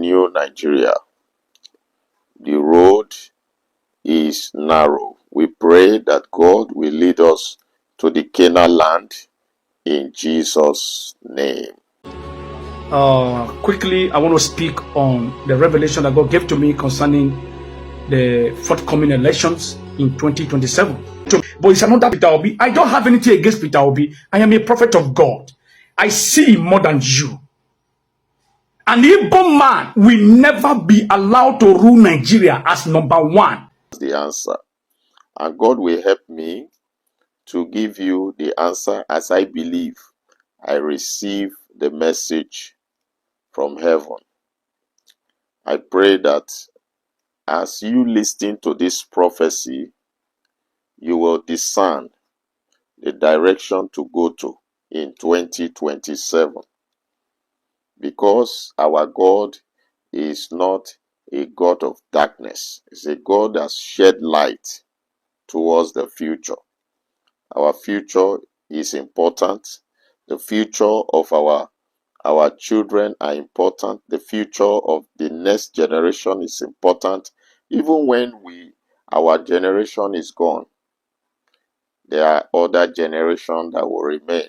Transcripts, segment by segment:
new Nigeria. The road is narrow. We pray that God will lead us to the Canaan land in Jesus' name. Quickly, I want to speak on the revelation that God gave to me concerning the forthcoming elections in 2027. But it's another Peter Obi. I don't have anything against Peter Obi. I am a prophet of God. I see more than you. An Igbo man will never be allowed to rule Nigeria as number one. The answer. And God will help me to give you the answer as I believe I receive the message from heaven. I pray that as you listen to this prophecy, you will discern the direction to go to in 2027. Because our God is not a God of darkness. It's a God that shed light towards the future. Our future is important. The future of our children are important. The future of the next generation is important. Even when our generation is gone, there are other generations that will remain,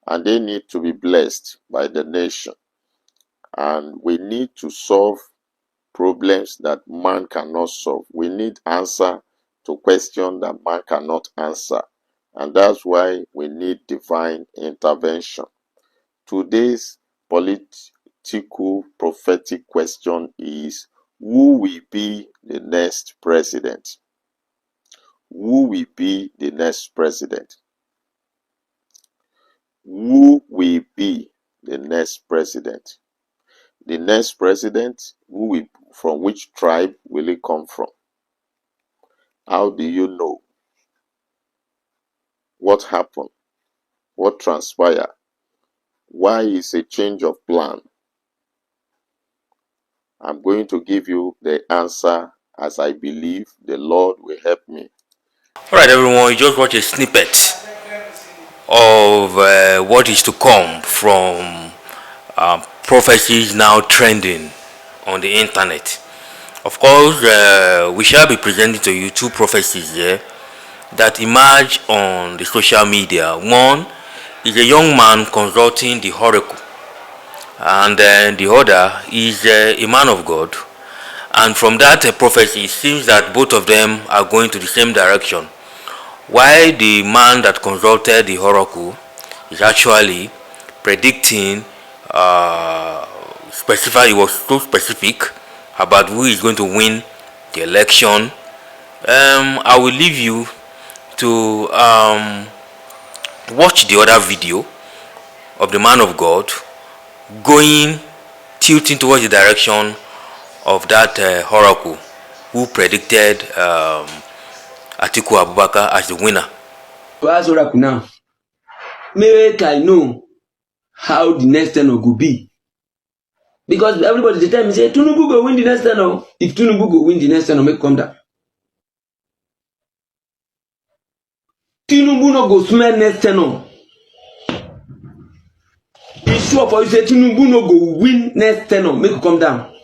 and they need to be blessed by the nation. And we need to solve problems that man cannot solve. We need answer to questions that man cannot answer. And that's why we need divine intervention. Today's political prophetic question is, who will be the next president? Who will be the next president? Who will be the next president? The next president, from which tribe will it come from? How do you know? What happened? What transpired? Why is a change of plan? I'm going to give you the answer as I believe the Lord will help me. Alright everyone, you just watch a snippet of what is to come from prophecies now trending on the internet. Of course, we shall be presenting to you two prophecies here that emerge on the social media. One is a young man consulting the oracle, and then the other is a man of God. And from that prophecy, it seems that both of them are going to the same direction. Why the man that consulted the oracle is actually predicting he was so specific about who is going to win the election. I will leave you to watch the other video of the man of God tilting towards the direction of that oracle who predicted Atiku Abubakar as the winner. As oracle now, make I know how the next turn will be. Because everybody the time say Tinubu go win the next turn. If Tinubu go win the next turn, make come down. Tinubu no go smell next turn. It's sure for you say Tinubu no go win next turn, make come down.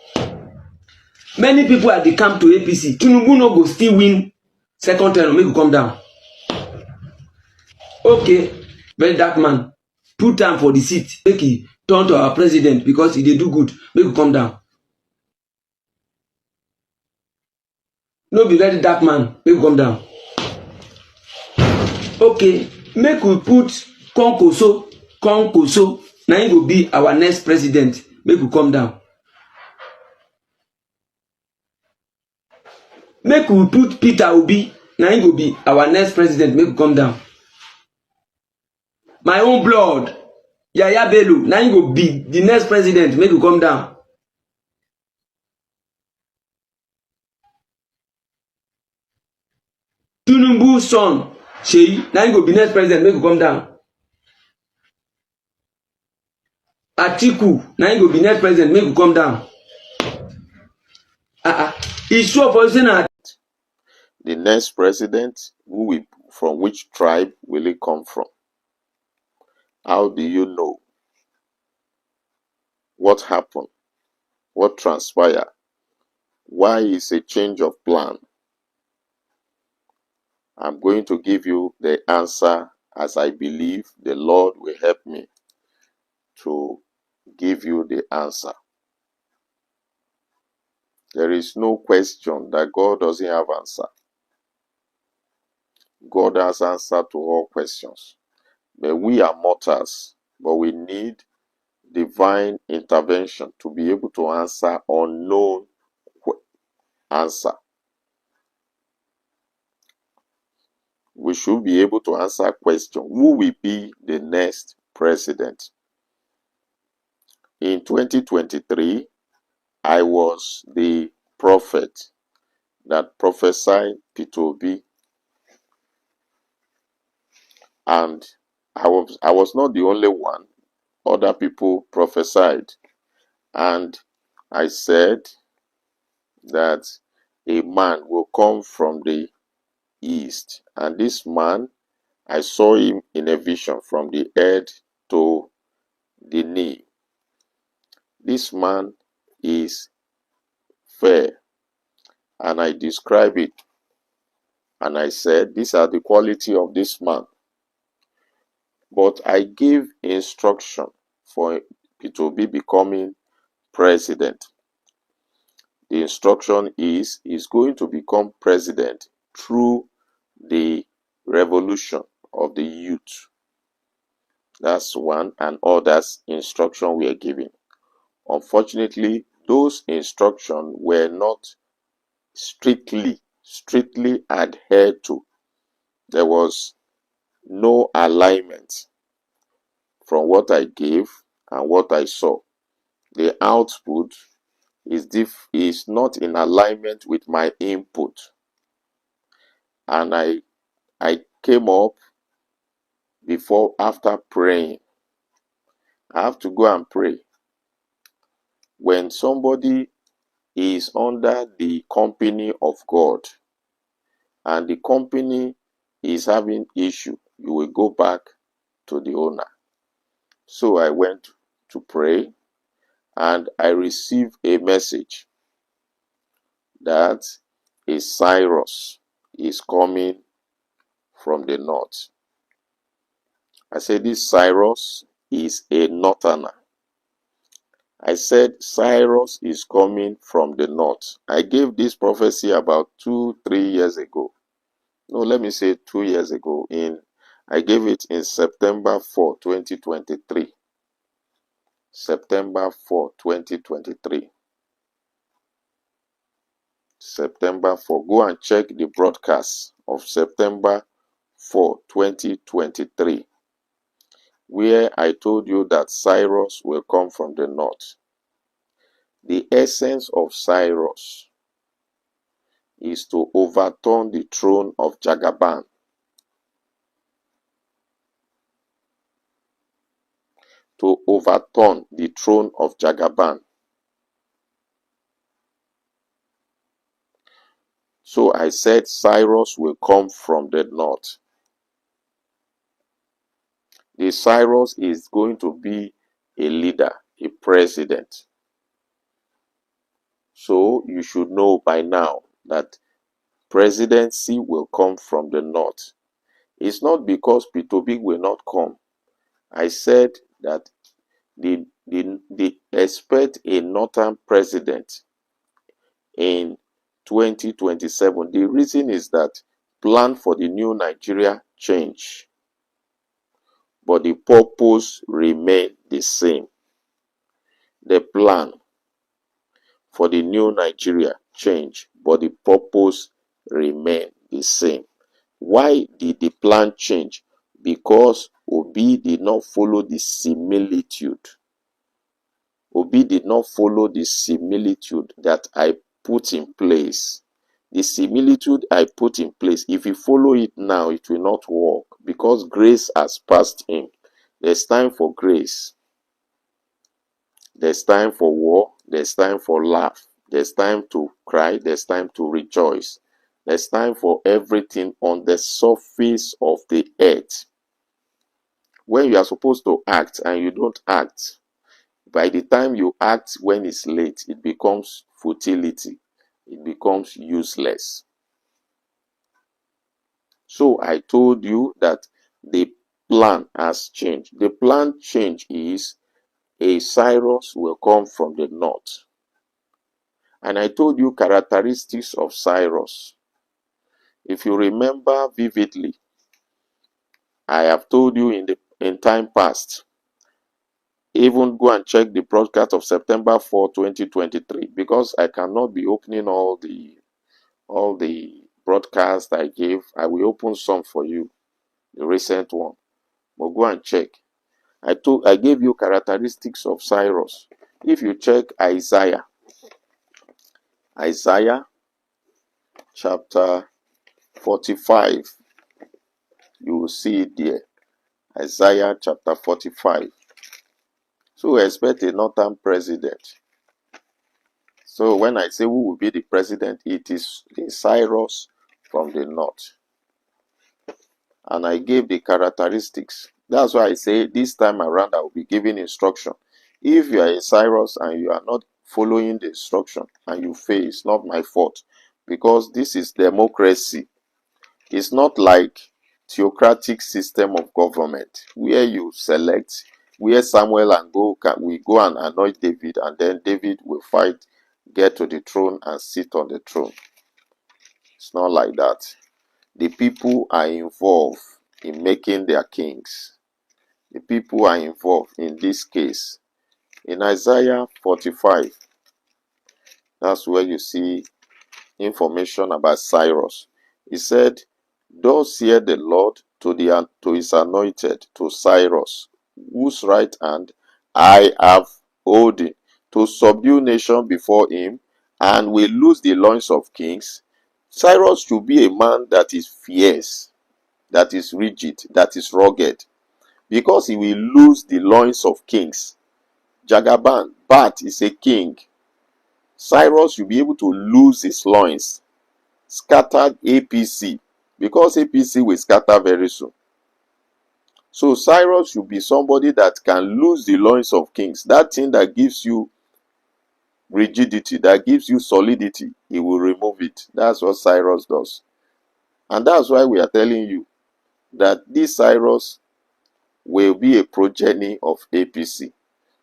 Many people at the camp to APC, Tinubu no go still win second turn, make come down. Okay, very dark man, put time for the seat, make he turn to our president because he dey do good, make he come down. No be very dark man, make he come down. Okay, make we put Konkoso, now he go be our next president, make we come down. Make we put Peter Obi, now he go be our next president, make we come down. My own blood, Yaya Bello, now he go be the next president, make we come down. Tinubu's son, Sheyi, now he go be next president, make we come down. Atiku, now he go be next president, make we come down. It's sure for you now. The next president, from which tribe will it come from? How do you know? What happened? What transpired? Why is a change of plan? I'm going to give you the answer as I believe the Lord will help me to give you the answer. There is no question that God doesn't have answer. God has answer to all questions. But we are mortals, but we need divine intervention to be able to answer unknown answer. We should be able to answer question, who will be the next president? In 2023, I was the prophet that prophesied Peter Obi, and I was not the only one. Other people prophesied, and I said that a man will come from the east, and this man, I saw him in a vision from the head to the knee. This man is fair, and I describe it, and I said these are the quality of this man. But I gave instruction for Peter Obi becoming president. The instruction is he's going to become president through the revolution of the youth. That's one, and others instruction we are giving. Unfortunately, those instructions were not strictly adhered to. There was no alignment from what I gave and what I saw. The output is not in alignment with my input, and I came up after praying. I have to go and pray. When somebody is under the company of God and the company is having issue, you will go back to the owner. So I went to pray, and I received a message that a Cyrus is coming from the north. I said this Cyrus is a northerner. I said Cyrus is coming from the north. I gave this prophecy about 2-3 years ago. No, let me say 2 years ago. I gave it in September 4, 2023. September 4, 2023. September 4. Go and check the broadcast of September 4, 2023, where I told you that Cyrus will come from the north. The essence of Cyrus is to overturn the throne of Jagaban. To overturn the throne of Jagaban. So I said Cyrus will come from the north. The Cyrus is going to be a leader, a president. So you should know by now that presidency will come from the north. It's not because Peter Obi will not come. I said that they expect a northern president in 2027. The reason is that plan for the new Nigeria change, but the purpose remain the same. The plan for the new Nigeria change, but the purpose remain the same. Why did the plan change? Because Obi did not follow the similitude. Obi did not follow the similitude that I put in place. The similitude I put in place, if you follow it now, it will not work because grace has passed him. There's time for grace. There's time for war. There's time for laugh. There's time to cry. There's time to rejoice. There's time for everything on the surface of the earth. When you are supposed to act and you don't act, By the time you act when it's late, it becomes futility. It becomes useless. So I told you that the plan has changed. The plan change is a Cyrus will come from the north. And I told you characteristics of Cyrus. If you remember vividly, I have told you in time past. Even go and check the broadcast of September 4, 2023, because I cannot be opening all the broadcasts I gave. I will open some for you, the recent one. But go and check. I gave you characteristics of Cyrus. If you check Isaiah chapter 45, you will see it there. Isaiah chapter 45. So we expect a northern president. So when I say who will be the president, it is a Cyrus from the north. And I gave the characteristics. That's why I say this time around I will be giving instruction. If you are a Cyrus and you are not following the instruction and you fail, it's not my fault, because this is democracy. It's not like theocratic system of government where you select, where Samuel and we go and anoint David, and then David will fight, get to the throne and sit on the throne. It's not like that. The people are involved in making their kings. The people are involved in this case. In Isaiah 45, that's where you see information about Cyrus. He said, "Thus saith the Lord to his anointed, to Cyrus, whose right hand I have holding, to subdue nation before him, and will loose the loins of kings." Cyrus should be a man that is fierce, that is rigid, that is rugged, because he will loose the loins of kings. Jagaban, Bat is a king. Cyrus should be able to loose his loins. Scattered APC, because APC will scatter very soon. So Cyrus should be somebody that can loose the loins of kings. That thing that gives you rigidity, that gives you solidity, he will remove it. That's what Cyrus does. And that's why we are telling you that this Cyrus will be a progeny of APC.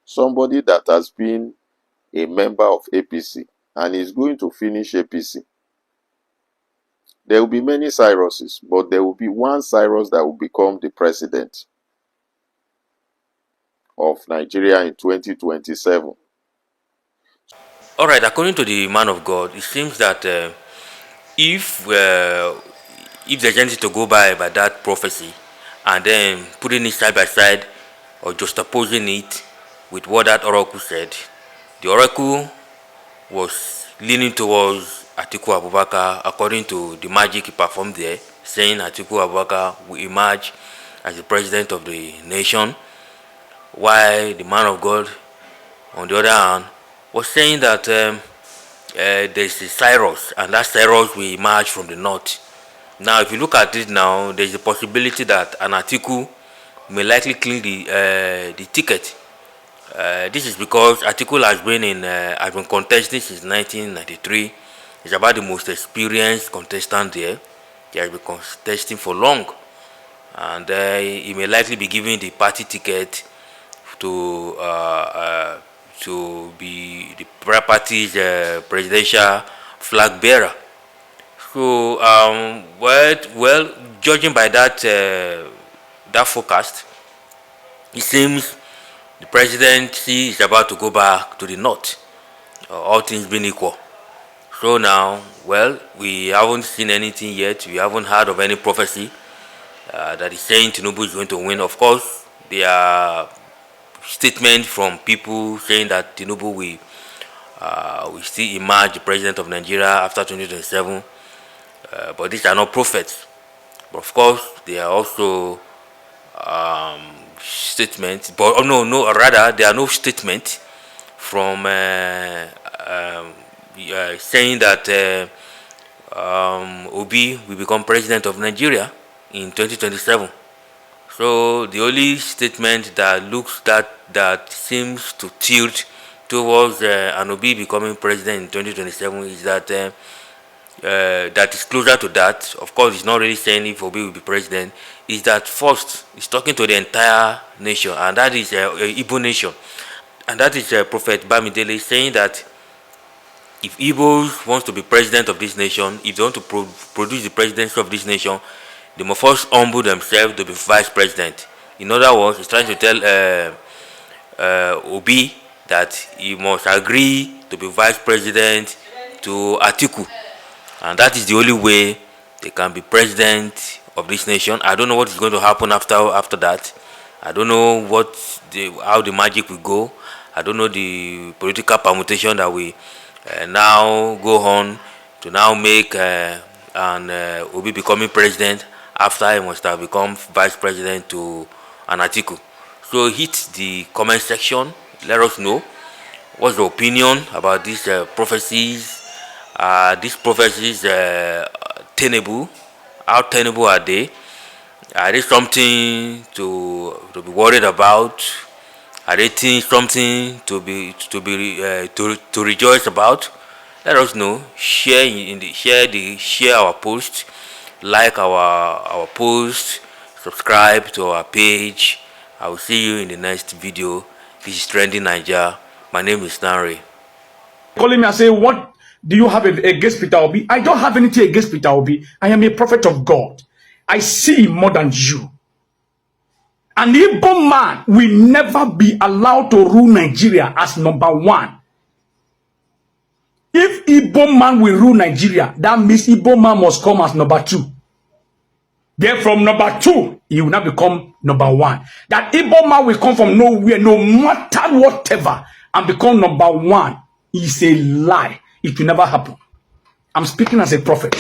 Somebody that has been a member of APC and is going to finish APC. There will be many Cyruses, but there will be one Cyrus that will become the president of Nigeria in 2027. All right, according to the man of God, it seems that if there's anything to go by that prophecy, and then putting it side by side or juxtaposing it with what that oracle said, the oracle was leaning towards Atiku Abubakar according to the magic he performed there, saying Atiku Abubakar will emerge as the president of the nation, while the man of God, on the other hand, was saying that there's a Cyrus, and that Cyrus will emerge from the north. Now, if you look at it now, there's a possibility that an Atiku may likely claim the ticket. This is because Atiku has been contesting since 1993. He's about the most experienced contestant there. He has been contesting for long, and he may likely be given the party ticket to be the party's presidential flag bearer. So, well, judging by that forecast, it seems the presidency is about to go back to the north, all things being equal. So now, well, we haven't seen anything yet. We haven't heard of any prophecy that is saying Tinubu is going to win. Of course, there are statements from people saying that Tinubu will still emerge the president of Nigeria after 2027. But these are not prophets. But of course, there are also statements. But oh, no, rather there are no statements from saying that Obi will become president of Nigeria in 2027. So the only statement that seems to tilt towards an Obi becoming president in 2027 is that is closer to that. Of course, it's not really saying if Obi will be president. Is that first? He's talking to the entire nation, and that is Igbo nation, and that is Prophet Bamidele saying that if Igbos wants to be president of this nation, if they want to produce the presidency of this nation, they must first humble themselves to be vice president. In other words, he's trying to tell Obi that he must agree to be vice president to Atiku, and that is the only way they can be president of this nation. I don't know what is going to happen after that. I don't know how the magic will go. I don't know the political permutation that we now go on to now make Obi becoming president after he must have become vice president to an Atiku. So hit the comment section. Let us know what's the opinion about these prophecies. These prophecies tenable? How tenable are they? Are they something to be worried about? Are they something to rejoice about? Let us know. Share our post, like our post, subscribe to our page. I will see you in the next video. This is Trending Niger. My name is Stanley. Calling me and say, what do you have against Peter Obi? I don't have anything against Peter Obi. I am a prophet of God. I see more than you. An Igbo man will never be allowed to rule Nigeria as number one. If Igbo man will rule Nigeria, that means Igbo man must come as number two. Then from number two, he will now become number one. That Igbo man will come from nowhere, no matter whatever, and become number one. It's a lie. It will never happen. I'm speaking as a prophet.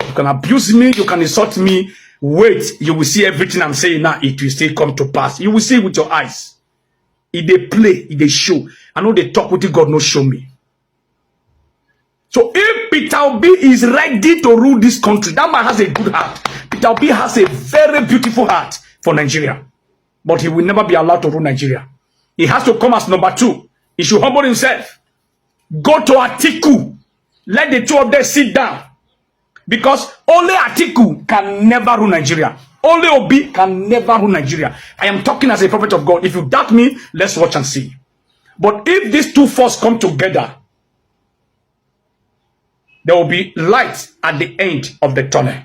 You can abuse me, you can insult me. Wait, you will see everything I'm saying now. It will still come to pass. You will see with your eyes. If they play, if they show. I know they talk with God, no show me. So if Peter Obi is ready to rule this country, that man has a good heart. Peter Obi has a very beautiful heart for Nigeria. But he will never be allowed to rule Nigeria. He has to come as number two. He should humble himself. Go to Atiku. Let the two of them sit down. Because only Atiku can never rule Nigeria. Only Obi can never rule Nigeria. I am talking as a prophet of God. If you doubt me, let's watch and see. But if these two forces come together, there will be light at the end of the tunnel.